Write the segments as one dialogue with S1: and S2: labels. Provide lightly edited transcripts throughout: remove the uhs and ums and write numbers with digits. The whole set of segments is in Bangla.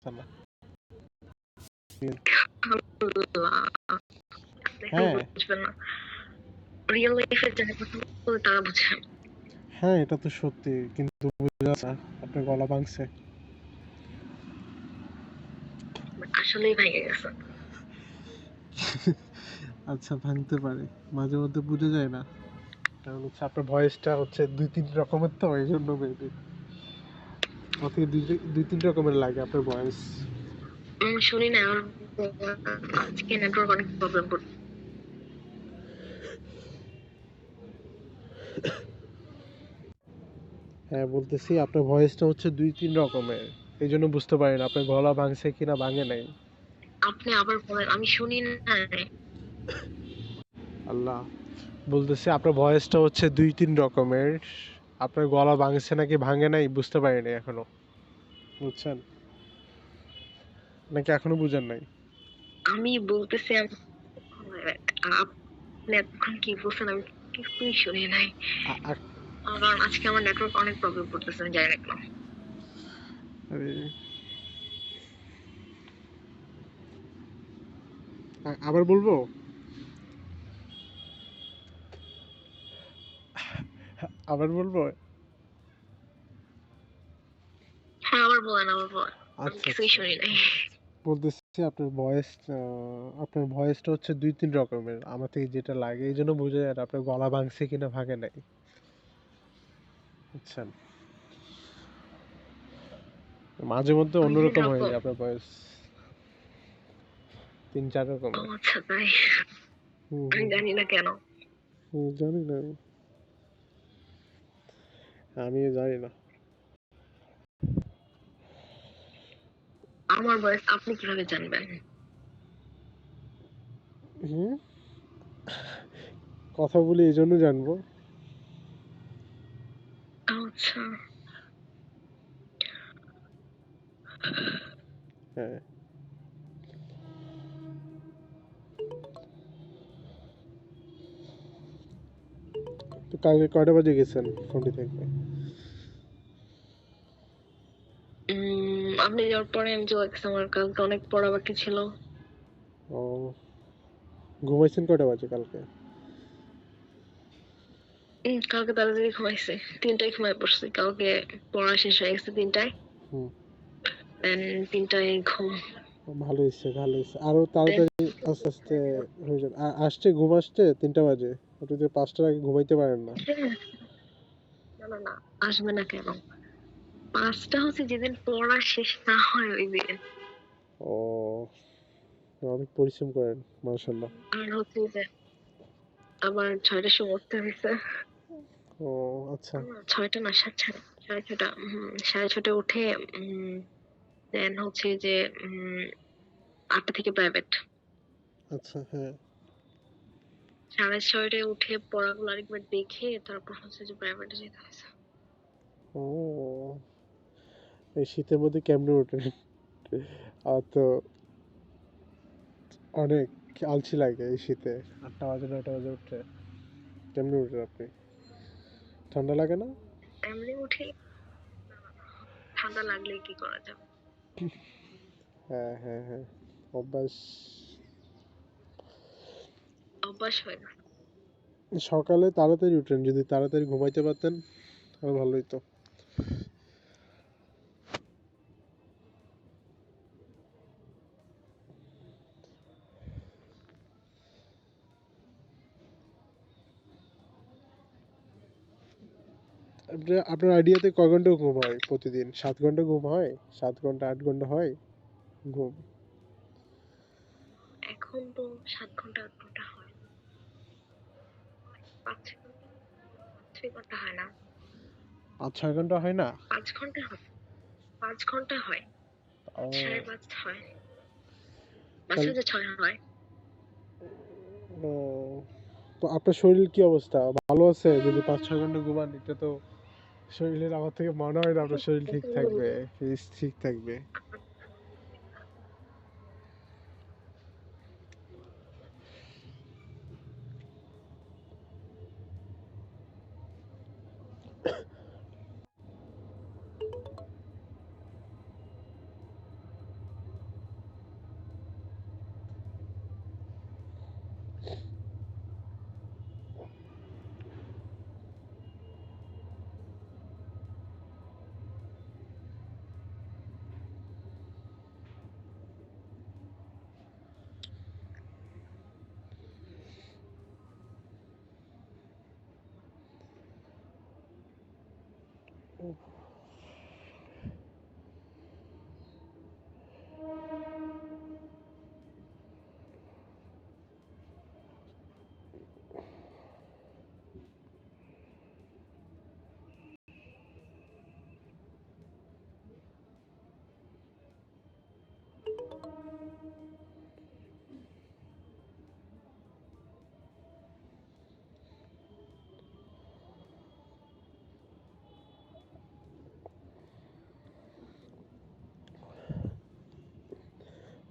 S1: সালা।
S2: আল্লাহ, আপনি এগুলো
S1: হ্যাঁ,
S2: বুঝবেন না। রিয়েল লাইফে যারা কথা বলে তারা বুঝে।
S1: হ্যাঁ, এটা তো সত্যি। কিন্তু বোঝা যাচ্ছে না, আপনার গলা ভাঙছে।
S2: আসলেই ভেঙে গেছে।
S1: আচ্ছা, ভাঙতে পারে। মাঝে মধ্যে বোঝা যায় না। কারণ হচ্ছে আপনার ভয়েসটা হচ্ছে ২-৩ রকমের, তো এইজন্য মেবি। অথবা ২-৩ রকমের লাগে আপনার ভয়েস।
S2: শুনি না, আমার আজকে নেটওয়ার্ক অনেক প্রবলেম করছে।
S1: হ্যাঁ, বলতেছি আপনার ভয়েসটা হচ্ছে ২-৩ রকমের। এইজন্য বুঝতে পারেন আপনার গলা ভাঙছে কিনা ভাঙে নাই।
S2: আপনি আবার বলেন, আমি শুনি না।
S1: আল্লাহ, বলতেছি আপনার ভয়েসটা হচ্ছে ২-৩ রকমের। আপনার গলা ভাঙছে নাকি ভাঙে নাই বুঝতে পারিনি এখনো। বুঝছেন? নাকি এখনো বুঝেন নাই?
S2: আমি বলতেছি আপনি এতক্ষণ কি বলছেন আমি কিছুই শুনি নাই।
S1: আ- আ-
S2: কারণ আজকে আমার নেটওয়ার্ক অনেক প্রবলেম করতেছে, আমি জানি না কেন।
S1: আরে, আবার বলবো? আবার বলবো?
S2: হ্যাঁ, আবার বলেন, আবার বলেন। আমি
S1: আচ্ছা,
S2: কিছুই
S1: আচ্ছা।
S2: শুনি নাই।
S1: বলতেছি আপনার ভয়েসটা হচ্ছে ২-৩ রকমের। আমার থেকে যেটা লাগে এইজন্য বোঝা যায় না আপনার গলা ভাঙছে কিনা ভাঙে নাই। বুঝছেন? মাঝে মধ্যে
S2: ৩
S1: অন্যরকম হয়ে
S2: রকম?
S1: যায় আপনার ভয়েস। ৩-৪
S2: ও
S1: রকমের।
S2: আচ্ছা, তাই?
S1: হুম,
S2: আমি
S1: হুম,
S2: জানি না কেন।
S1: জানি না। আমিও জানি না।
S2: আমার ভয়েস আপনি কিভাবে জানবেন?
S1: হুম, কথা বলি এইজন্য জানবো।
S2: আচ্ছা।
S1: হ্যাঁ। তো কালকে কয়টা বাজে গেছেন ফোনটি থেকে?
S2: আপনি যাওয়ার পরে আমি চলে গেছি, আমার কালকে অনেক পড়া বাকি ছিল।
S1: ও, ঘুমাইছেন কয়টা বাজে কালকে?
S2: কালকে তাড়াতাড়ি ঘুমাইছি, ৩টায় ঘুমায় পড়ছি। কালকে পড়া শেষ হয়ে গেছে ৩টায়,
S1: হুম,
S2: দেন ৩টায় ঘুম।
S1: ভালো হয়েছে, ভালো হয়েছে। আরো
S2: দেন
S1: তাড়াতাড়ি আস্তে আস্তে হয়ে যাবে। আসছে ঘুম আসছে ৩টা বাজে। আপনি তো ৫টার আগে ঘুমাইতে পারেন না।
S2: না না না, আসবে না কেন? ৫টা হচ্ছে যেদিন পড়া শেষ না হয় ওই দিন।
S1: ও, অনেক পরিশ্রম করেন, মাশাআল্লাহ।
S2: আর হচ্ছে যে আবার ৬টার সময় উঠতে হয়েছে।
S1: ও, আচ্ছা।
S2: ৬টা না, ৬:৩০, ৬:৩০ উঠে দেন হচ্ছে যে ৮টা থেকে প্রাইভেট।
S1: আচ্ছা, হ্যাঁ।
S2: ৬:৩০ উঠে পড়াগুলো আরেকবার দেখে তারপর হচ্ছে যে প্রাইভেটে যেতে হয়েছে।
S1: ও, এই শীতের মধ্যে কেমনে ওঠেন? আর তো অনেক আলসি লাগে এই শীতে। ৮টা বাজে ৯টা বাজে উঠতে কেমনে উঠেন আপনি? ঠান্ডা লাগে না?
S2: এমনি উঠি। না না না, ঠান্ডা লাগলে কি করা যাবে?
S1: হ্যাঁ, হ্যাঁ, হ্যাঁ, অভ্যাস।
S2: অভ্যাস হয়ে গেছে।
S1: সকালে তাড়াতাড়ি উঠেন, যদি তাড়াতাড়ি ঘুমাইতে পারতেন আরো ভালো হইতো। আপনার আইডিয়াতে কয় ঘন্টা ঘুম হয় প্রতিদিন? ৭ ঘন্টা ঘুম হয়? ৭ ঘন্টা ৮ ঘন্টা হয় ঘুম?
S2: এখন তো ৭ ঘন্টা ৮ ঘন্টা হয় না, ৫-৬ ঘন্টা, ৫-৬ ঘন্টা হয় না।
S1: ৫-৬ ঘন্টা হয় না?
S2: ৫ ঘন্টা হয়, ৫ ঘন্টা হয়,
S1: ও,
S2: ৫:৩০ হয়,
S1: তাহলে
S2: ৫:৬ হয়।
S1: ও, তো আপনার শরীর কি অবস্থা? ভালো আছে? যদি ৫-৬ ঘন্টা ঘুমান, এটা তো শরীরের, আমার থেকে মনে হয় না আপনার শরীর ঠিক থাকবে, ফিজ ঠিক থাকবে।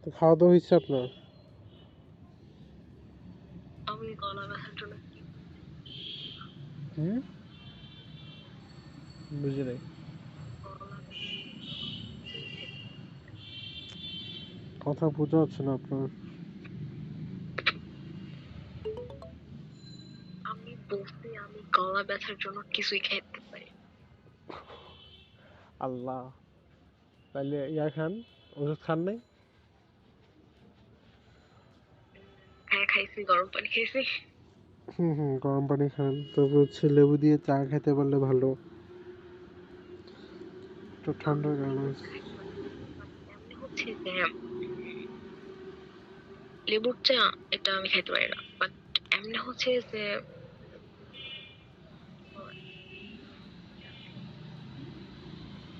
S1: তো খাওয়া দাওয়া হয়েছে আপনার?
S2: আমি গলা ব্যথার জন্য কি
S1: হুম, বুঝি নাই।
S2: গলা
S1: কথা বোঝা যাচ্ছে না আপনার।
S2: আমি বলছি আমি গলা ব্যথার জন্য কিছুই খেতে পারি না।
S1: আল্লাহ, তাহলে ইয়া খান, ওষুধ খান নাই?
S2: হ্যাঁ খাইছি, গরম পানি খাইছি।
S1: হুম হুম, গরম পানি খান, তবে হচ্ছে লেবু দিয়ে চা খেতে পারলে ভালো, একটু
S2: আমি
S1: ঠান্ডার কারণে।
S2: লেবুর চা খাইতে পারি বাট এমনি হচ্ছে যে লেবুর চা এটা আমি খাইতে পারি না বাট এমনি হচ্ছে যে কি বলে,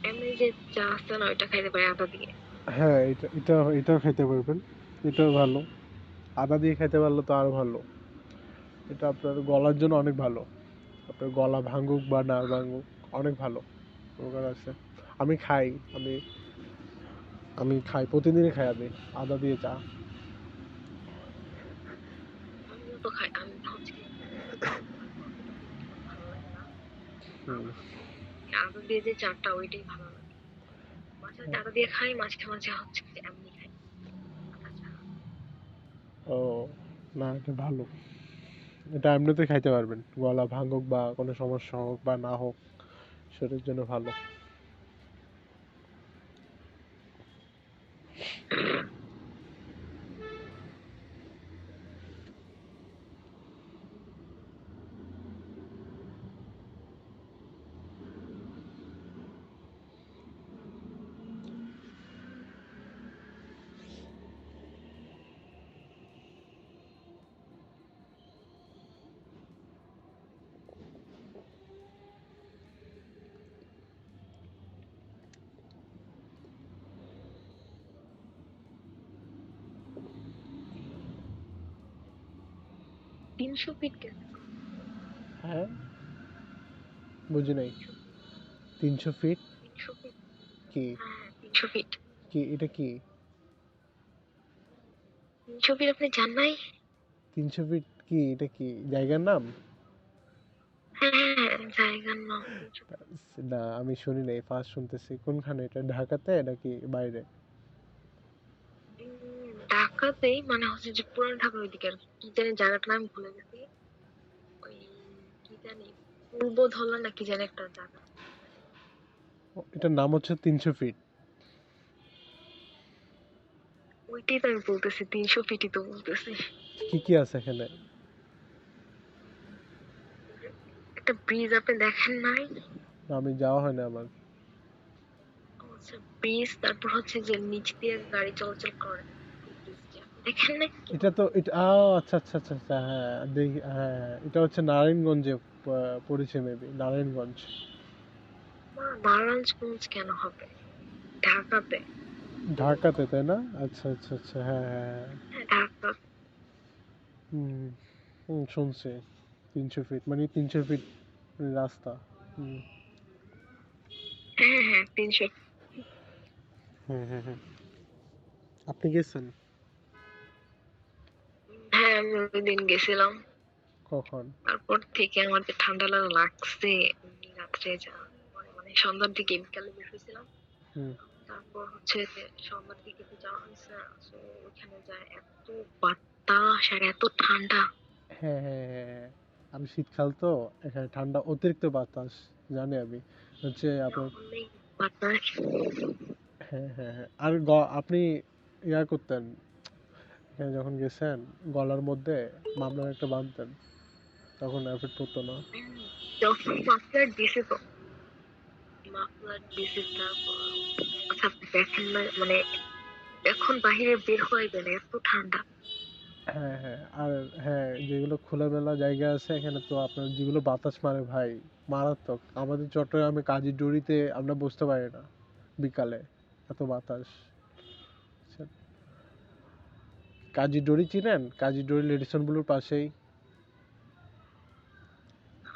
S2: এমনি যে চা আছে না ওইটা খাইতে পারি আদা দিয়ে।
S1: হ্যাঁ, এটাও খাইতে পারবেন, এটাও ভালো। আদা দিয়ে খেতে পারলে তো আরো ভালো। এটা আপনার গলার জন্য অনেক ভালো। আপনার গলা ভাঙুক বা না ভাঙুক, অনেক ভালো উপকার আছে। আমি খাই, আমি আমি খাই, প্রতিদিনই খাই আমি আদা দিয়ে চা।
S2: আমিও তো খাই, আমি হচ্ছে আমার অতটা পরিমাণ ভালো লাগে না।
S1: হুম।
S2: আমার আদা দিয়ে যে চাটা ওইটাই ভালো লাগে। মাঝে মাঝে আদা দিয়ে খাই, মাঝে মাঝে হচ্ছে যে এমনি খাই আদা ছাড়া।
S1: ও, না এটা ভালো, এটা এমনিতে খাইতে পারবেন, গলা ভাঙুক বা কোনো সমস্যা হোক বা না হোক, শরীরের জন্য ভালো।
S2: 300 ফিট গেছে তো।
S1: হ্যাঁ, বুঝি নাই।
S2: 300 ফিট।
S1: 300 ফিট?
S2: 300 ফিট।
S1: কি?
S2: হ্যাঁ 300 ফিট।
S1: কি এটা কি?
S2: 300 ফিট আপনি জান নাই?
S1: 300 ফিট কি, এটা কি জায়গার নাম?
S2: হ্যাঁ হ্যাঁ হ্যাঁ, জায়গার নাম 300 ফিট।
S1: না, আমি শুনি নাই, ফার্স্ট শুনতেছি। কোনখানে এটা, ঢাকাতে নাকি বাইরে?
S2: ঢাকাতেই, মানে হচ্ছে যে পুরান ঢাকার ওইদিকে আর কি। কি জানি জায়গাটার নাম ভুলে গেছি। ওই কি জানি পূর্ব ধলা না কি জানি একটা জায়গা।
S1: এটার নাম হচ্ছে 300 ফিট?
S2: ওইটাই তো আমি বলতেছি, 300 ফিটই তো বলতেছি।
S1: কি কি আছে এখানে?
S2: একটা ব্রিজ আপনি দেখেন নাই?
S1: আমি যাওয়া হয় না আমার।
S2: ও আচ্ছা, ব্রিজ, তারপর হচ্ছে যে নিচ দিয়ে গাড়ি চলাচল করে ওই ব্রিজটা দেখেন নাই?
S1: এটা তো এটা আচ্ছা আচ্ছা আচ্ছা আচ্ছা, হ্যাঁ দেখি, হ্যাঁ হ্যাঁ, এটা হচ্ছে নারায়ণগঞ্জে পড়েছে মেবি, নারায়ণগঞ্জ।
S2: না নারায়ণগঞ্জ কেন হবে, ঢাকাতে।
S1: ঢাকাতে, তাই না? আচ্ছা আচ্ছা আচ্ছা, হ্যাঁ হ্যাঁ হ্যাঁ।
S2: হ্যাঁ ঢাকা।
S1: হুম হুম, শুনছি। 300 ফিট মানে 300 ফিট রাস্তা। হুম
S2: হ্যাঁ হ্যাঁ হ্যাঁ 300।
S1: হ্যাঁ হ্যাঁ হ্যাঁ। আপনি গেছেন?
S2: হ্যাঁ আমি ওইদিন গেছিলাম।
S1: কখন?
S2: তারপর থেকে আমার যে ঠান্ডা লাগা লাগছে, এমনি রাত্রে যা পরে মানে সন্ধ্যার দিকে বিকালে বের হয়েছিলাম।
S1: হুম।
S2: তারপর হচ্ছে যে সন্ধ্যার দিকে তো যাওয়া হয়েছে। তো ওইখানে যায় এত বাতাস আর এত ঠান্ডা।
S1: হ্যাঁ হ্যাঁ হ্যাঁ হ্যাঁ। আমি শীতকাল তো, এখানে ঠান্ডা, অতিরিক্ত বাতাস, জানি আমি, হচ্ছে আপনার।
S2: অনেক বাতাস।
S1: হ্যাঁ হ্যাঁ হ্যাঁ, আর আপনি ইয়া করতেন, এখানে যখন গেছেন, গলার মধ্যে মামলার একটা বাঁধতেন, তখন এফেক্ট হতো না।
S2: উম, যখন মাফলার দিছে তো, মাফলার দিছে তারপর আচ্ছা আপনি দেখেন না মানে এখন বাহিরে বের হয়ে গেলে এত ঠান্ডা।
S1: হ্যাঁ হ্যাঁ, আর হ্যাঁ, যেগুলো খোলামেলা জায়গা আছে এখানে, তো আপনার যেগুলো বাতাস মারে ভাই, মারাত্মক। আমাদের চট্টগ্রামে কাজীর ডুরিতে আমরা বসতে পারি না বিকালে, এত বাতাস। বুঝছেন? কাজী ডরি চিনেন? কাজী ডরি লেডিসন ব্লুর পাশেই।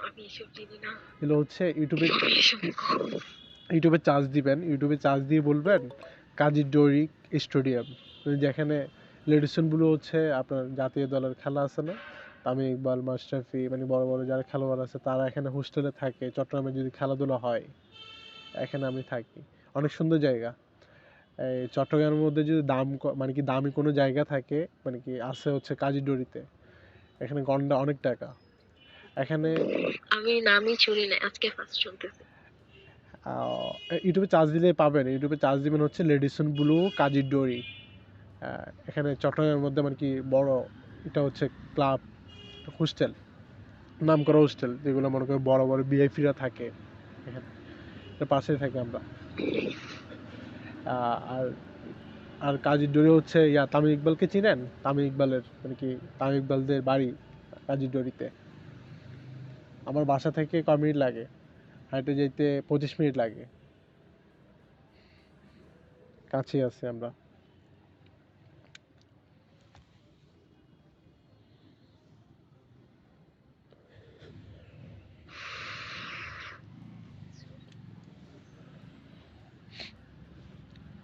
S2: আমি এসব চিনি না।
S1: এগুলো হচ্ছে ইউটিউবে,
S2: আমি এসব
S1: ইউটিউবে চার্জ দিবেন, ইউটিউবে চার্জ দিয়ে বলবেন কাজী ডরি স্টেডিয়াম, যেখানে লেডিসন ব্লু হচ্ছে আপনার জাতীয় দলের খেলা আছে না, তামিম ইকবাল, মাশরাফি, মানে বড় বড় যারা খেলোয়াড় আছে তারা এখানে হোস্টেলে থাকে। চট্টগ্রামে যদি খেলাধুলা হয় এখানে আমি থাকি। অনেক সুন্দর জায়গা। এই চট্টগ্রামের মধ্যে যদি মানে কি দামি কোনো জায়গা থাকে, মানে কি আছে হচ্ছে কাজীডড়িতে। এখানে গন্ডা অনেক টাকা। এখানে
S2: আমি নামই শুনি না, আজকে ফার্স্ট শুনতেছি।
S1: ইউটিউবে চার্জ দিলে পাবেন। ইউটিউবে চার্জ দিবেন হচ্ছে লেডিসন ব্লু কাজীডড়ি। এখানে চট্টগ্রামের মধ্যে মানে কি বড় এটা হচ্ছে ক্লাব, হোস্টেল, নাম করা হোস্টেল, যেগুলো মনে করেন বড় বড় ভিআইপিরা থাকে এখানে। এর পাশেই থাকি আমরা। আর আর কাজীডড়ি হচ্ছে তামিম ইকবালকে চিনেন? তামিম ইকবালের মানে কি তামিম ইকবালদের বাড়ি কাজীডড়িতে। আমার বাসা থেকে কয় মিনিট লাগে, হাঁটে যেতে 25 মিনিট লাগে। কাছেই আছি আমরা।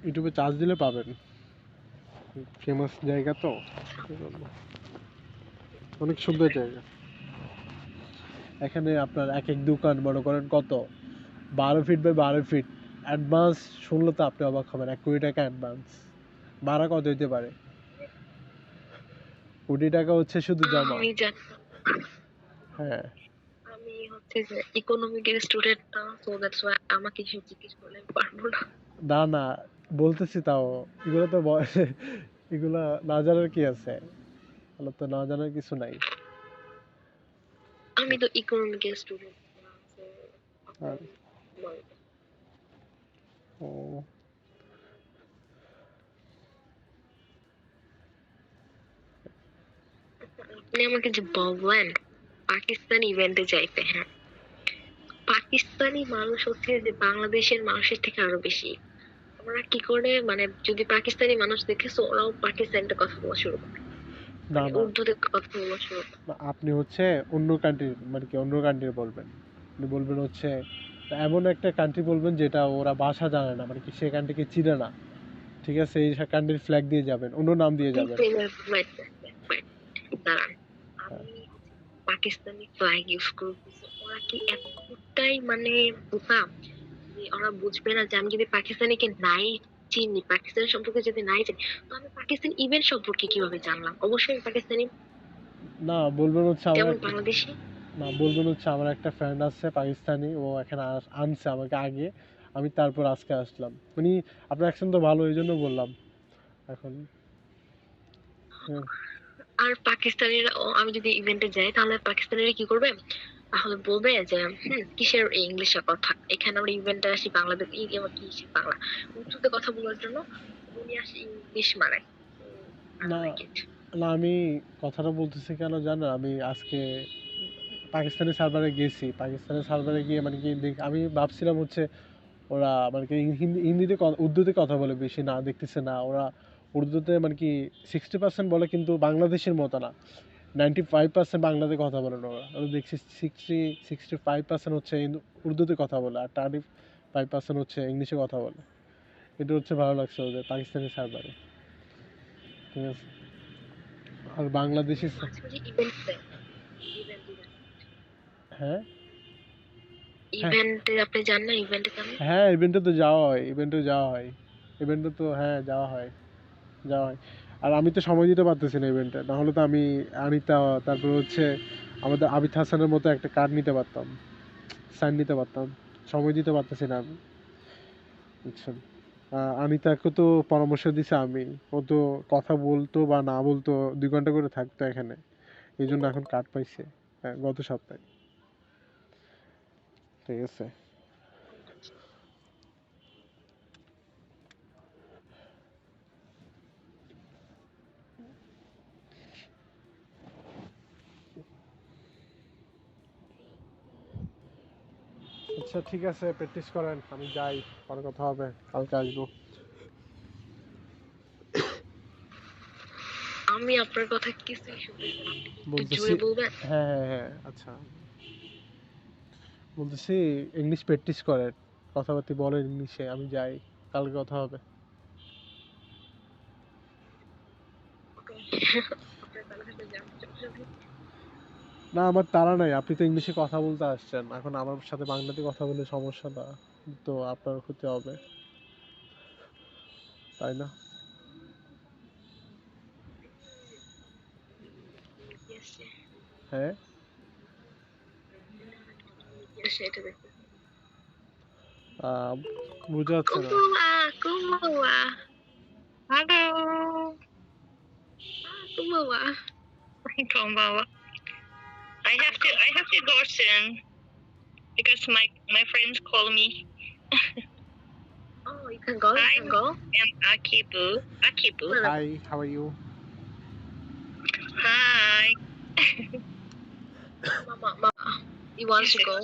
S1: ইউটিউবে চার্জ দিলে পাবেন, ফেমাস জায়গা তো, এজন্য। অনেক সুন্দর জায়গা। এখানে আপনার এক এক দোকান মনে করেন কত, 12 ফিট বাই 12 ফিট। অ্যাডভান্স শুনলে তো আপনি অবাক হবেন, 1 কোটি টাকা অ্যাডভান্স। ভাড়া কত হইতে পারে? কোটি টাকা হচ্ছে শুধু জমা।
S2: আমি জানি না।
S1: হ্যাঁ।
S2: আমি হচ্ছে যে ইকোনমিক্সের স্টুডেন্ট না, সো দ্যাটস ওয়াই আমাকে কিছু জিজ্ঞেস করলে আমি পারবো না।
S1: না না, বলতেছি তাও। এগুলো তো এগুলা না জানার কি আছে, এগুলো তো না জানার কিছু নাই।
S2: আমি তো ইকোনমিক্সের স্টুডেন্ট না, সো
S1: আর
S2: বল।
S1: ও,
S2: আপনি আমাকে যে বললেন পাকিস্তান ইভেন্টে যাইতে, হ্যাঁ, পাকিস্তানি মানুষ হচ্ছে যে বাংলাদেশের মানুষের থেকে আরো বেশি। ওরা কি করে, মানে যদি পাকিস্তানি মানুষ দেখেছো ওরাও পাকিস্তানিতে কথা বলা শুরু করে,
S1: না
S2: মানে
S1: না,
S2: উর্দুতে কথা বলা শুরু করে।
S1: আপনি হচ্ছে অন্য কান্ট্রির, মানে কি অন্য কান্ট্রির বলবেন। আপনি বলবেন হচ্ছে এমন একটা কান্ট্রি বলবেন যেটা ওরা ভাষা জানে না, মানে কি সেই কান্ট্রিকে চিনে না। ঠিক আছে, এই কান্ট্রির ফ্ল্যাগ দিয়ে যাবেন, অন্য নাম দিয়ে যাবেন।
S2: Wait, wait, দাঁড়ান।
S1: হ্যাঁ।
S2: আমি পাকিস্তানি ফ্ল্যাগ ইউজ করতেছি, ওরা কি এতটাই মানে বোকা যে ওরা বুঝবে না যে আমি যদি পাকিস্তানিকে নাই চিনি, পাকিস্তান সম্পর্কে যদি নাই জানি, তো আমি পাকিস্তান ইভেন্ট সম্পর্কে কিভাবে জানলাম? অবশ্যই আমি পাকিস্তানি,
S1: না, বলবেন হচ্ছে আমার
S2: যেমন
S1: একটা,
S2: বাংলাদেশি।
S1: না বলবেন হচ্ছে আমার একটা ফ্রেন্ড আছে পাকিস্তানি, ও এখানে আনছে আমাকে আগে, আমি তারপর আজকে আসলাম। মানে আপনার অ্যাকশন তো ভালো, এই জন্য বললাম এখন। হ্যাঁ।
S2: আর পাকিস্তানিরা আমি যদি ইভেন্টে যাই তাহলে পাকিস্তানিরা কি করবে? তাহলে বলবে যে কিসের ইংলিশে কথা, এখানে আমরা ইভেন্টে আসি বাংলাদেশ, এই আমার কি বাংলা উর্দুতে কথা বলার জন্য, উনি আসে ইংলিশ মারায়। I
S1: না
S2: don't like it.
S1: না, আমি কথাটা বলতেছি কেন জানেন, আমি আজকে পাকিস্তানি সার্ভারে গেছি। পাকিস্তানি সার্ভারে গিয়ে মানে কি আমি ভাবছিলাম হচ্ছে ওরা মানে কি হিন্দিতে উর্দুতে কথা বলে বেশি, না দেখতেছে না ওরা উর্দুতে মানে কি 60% বলে, কিন্তু বাংলাদেশের মতো না। 95% বাংলাতে কথা বলে না ওরা। ওরা দেখছি 65% হচ্ছে উর্দুতে কথা বলে, আর 35% হচ্ছে ইংলিশে কথা বলে। এটা হচ্ছে ভালো লাগছে ওদের পাকিস্তানি সার্ভারে। ঠিক আছে। আর বাংলাদেশি
S2: মাঝে মাঝে ইভেন্ট দেয়, ইভেন্ট ইভেন্ট
S1: হ্যাঁ হ্যাঁ
S2: ইভেন্টে আপনি যান না, ইভেন্টে যান না?
S1: হ্যাঁ, ইভেন্টে তো যাওয়া হয়, ইভেন্টে যাওয়া হয়, ইভেন্টে তো হ্যাঁ যাওয়া হয়, যাওয়া হয়। আর আমি তো সময় দিতে পারতেছি না ইভেন্টে, না হলে তো আমি আনিতা, তারপর হচ্ছে আমাদের আবিদ হাসানের মতো একটা কার্ড নিতে পারতাম, সাইন নিতে পারতাম। সময় দিতে পারতেছি না আমি, বুঝছেন। আনিতাকে তো পরামর্শ দিছে আমি, ও তো কথা বলতো বা না বলতো 2 ঘন্টা করে থাকতো এখানে, এই জন্য এখন কার্ড পাইছে। হ্যাঁ, গত সপ্তাহে। ঠিক আছে। আচ্ছা ঠিক আছে, প্র্যাকটিস করেন, আমি যাই, পরে কথা হবে, কালকে আসবো।
S2: আমি আপনার কথা কিছুই শুনতেছি না, আপনি কি একটু
S1: বলতেছি
S2: জোরে বলবেন?
S1: হ্যাঁ হ্যাঁ হ্যাঁ, আচ্ছা বলতেছি ইংলিশ প্র্যাকটিস করেন, কথাবার্তা বলেন ইংলিশে, আমি যাই, কালকে কথা হবে।
S2: আপনার তাহলে হয়তো জানতে চাচ্ছেন।
S1: না আমার তাড়া নাই, আপনি তো ইংলিশে কথা বলতে আসছেন, এখন আমার সাথে বাংলাতে কথা বলে সমস্যা না তো আপনার ক্ষতি হবে, তাই না?
S2: Yes,
S1: হ্যাঁ,
S2: yes, এটা দেখো।
S1: আহ, বোঝা যাচ্ছে না।
S2: কুমুয়া, কুমুয়া,
S3: Hello.
S2: কুমুয়া।
S3: Konbanwa. I have to go soon because my friends call me.
S2: Oh, you can go, you can go.
S3: I'm Akibu. Akibu.
S1: Hi, how are you?
S3: Hi.
S2: Mama, you want to go?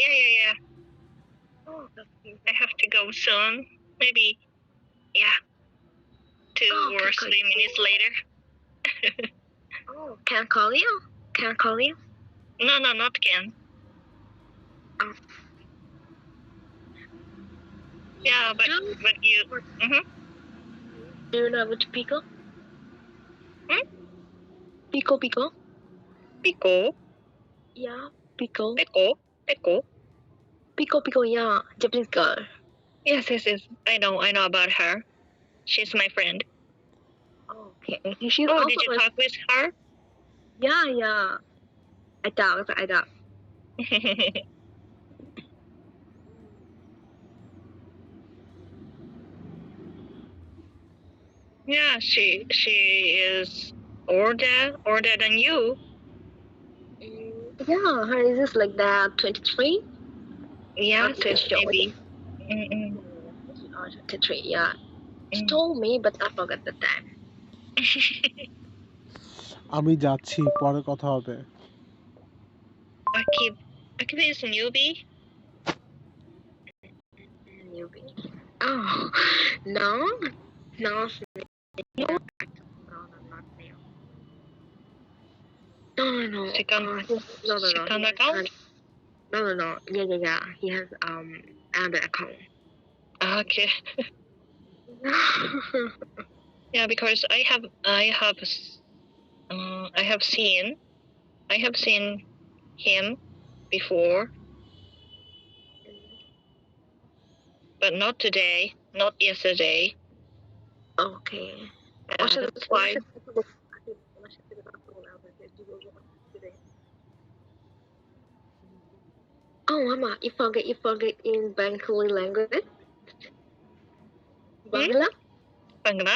S3: Yeah.
S2: Oh, that's cute.
S3: I have to go soon. Maybe, yeah, 2
S2: Oh,
S3: or
S2: okay,
S3: 3 minutes later.
S2: Oh, can I call you? Can I call you?
S3: No, not Ken.
S2: Oh.
S3: Yeah, but you. Mm-hmm.
S2: Do you know about Pico?
S3: Hmm?
S2: Pico.
S3: Pico.
S2: Yeah, Pico.
S3: Pico.
S2: Yeah, Japanese girl.
S3: Yes. I know about her. She's my friend.
S2: Okay. She's
S3: Oh,
S2: also
S3: did you
S2: like,
S3: talk with her?
S2: yeah. I doubt.
S3: Yeah, she is older than you.
S2: Yeah, her age is like that, 23.
S3: Yeah,
S2: Not even sure.
S3: maybe. Mm-mm.
S2: 23, yeah. She told me, but I forgot the time.
S1: আমি যাচ্ছি, পরে কথা হবে।
S3: Akib is a newbie.
S2: Newbie. Oh, no. No, no, not now. No.
S3: Second
S2: No.
S3: account.
S2: No. Yeah. He has another account.
S3: Okay. Yeah, because I have seen him before, but not today, not yesterday.
S2: Okay.
S3: That's why.
S2: Oh, Mama, you forget in Bengali language. Bangla?
S3: Bangla.